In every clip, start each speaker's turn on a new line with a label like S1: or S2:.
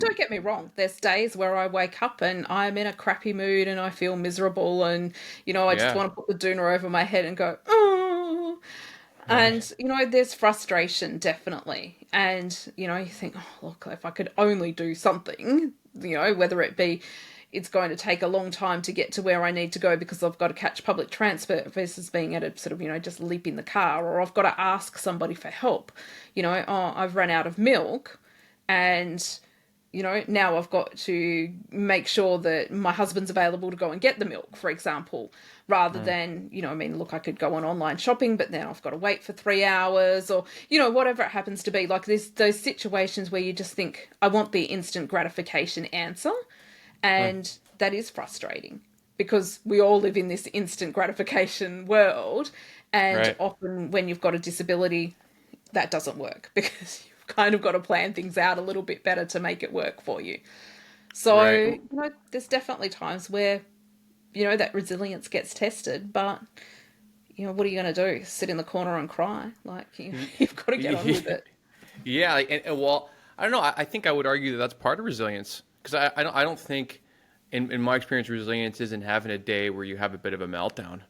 S1: don't get me wrong. There's days where I wake up and I'm in a crappy mood and I feel miserable and, I just
S2: Yeah.
S1: want to put the doona over my head and go, oh.
S2: Right.
S1: And, there's frustration definitely. And, you think, oh, look, if I could only do something, whether it be it's going to take a long time to get to where I need to go because I've got to catch public transport versus being able to sort of, just leap in the car, or I've got to ask somebody for help. Oh, I've run out of milk and now I've got to make sure that my husband's available to go and get the milk, for example, rather
S2: Mm.
S1: than, I mean, look, I could go on online shopping, but then I've got to wait for 3 hours or, whatever it happens to be. Like there's those situations where you just think, I want the instant gratification answer.
S2: Mm.
S1: And that is frustrating because we all live in this instant gratification world. And
S2: Right.
S1: often when you've got a disability, that doesn't work because you've kind of got to plan things out a little bit better to make it work for you. So,
S2: Right.
S1: there's definitely times where, that resilience gets tested, but, what are you going to do? Sit in the corner and cry? Like,
S2: Y-
S1: you've got to get on with it.
S2: Yeah. Well, I don't know. I think I would argue that that's part of resilience because I don't think, in my experience, resilience isn't having a day where you have a bit of a meltdown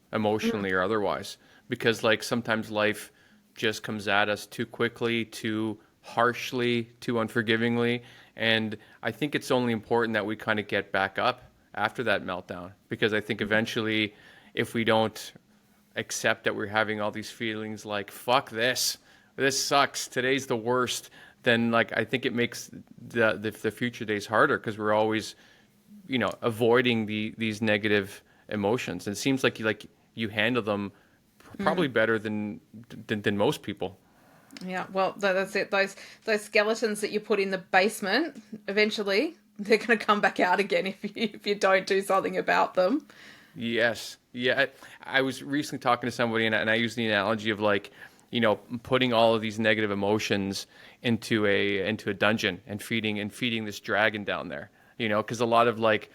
S1: Mm,
S2: emotionally or otherwise. Because like sometimes life just comes at us too quickly, too harshly, too unforgivingly, and I think it's only important that we kind of get back up after that meltdown because I think eventually, if we don't accept that we're having all these feelings like fuck this sucks, today's the worst, then like I think it makes the future days harder because we're always avoiding these negative emotions, and it seems like you handle them probably
S1: mm.
S2: better than most people.
S1: Yeah, well, that's it. Those skeletons that you put in the basement, eventually they're going to come back out again if you don't do something about them.
S2: Yes. Yeah. I was recently talking to somebody, and I used the analogy of like, putting all of these negative emotions into a dungeon and feeding this dragon down there. Because a lot of like,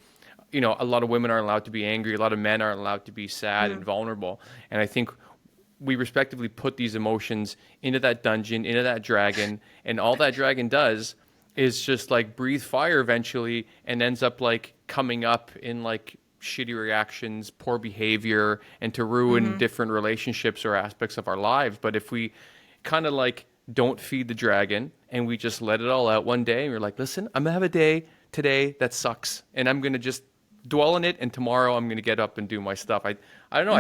S2: a lot of women aren't allowed to be angry. A lot of men aren't allowed to be sad and
S1: Mm,
S2: vulnerable. And I think we respectively put these emotions into that dungeon, into that dragon, and all that dragon does is just like breathe fire eventually and ends up like coming up in like shitty reactions, poor behavior, and to ruin
S1: hmm
S2: different relationships or aspects of our lives. But if we kind of like don't feed the dragon and we just let it all out one day and we're like, listen, I'm gonna have a day today that sucks and I'm gonna just dwell in it, and tomorrow I'm gonna get up and do my stuff. I don't know.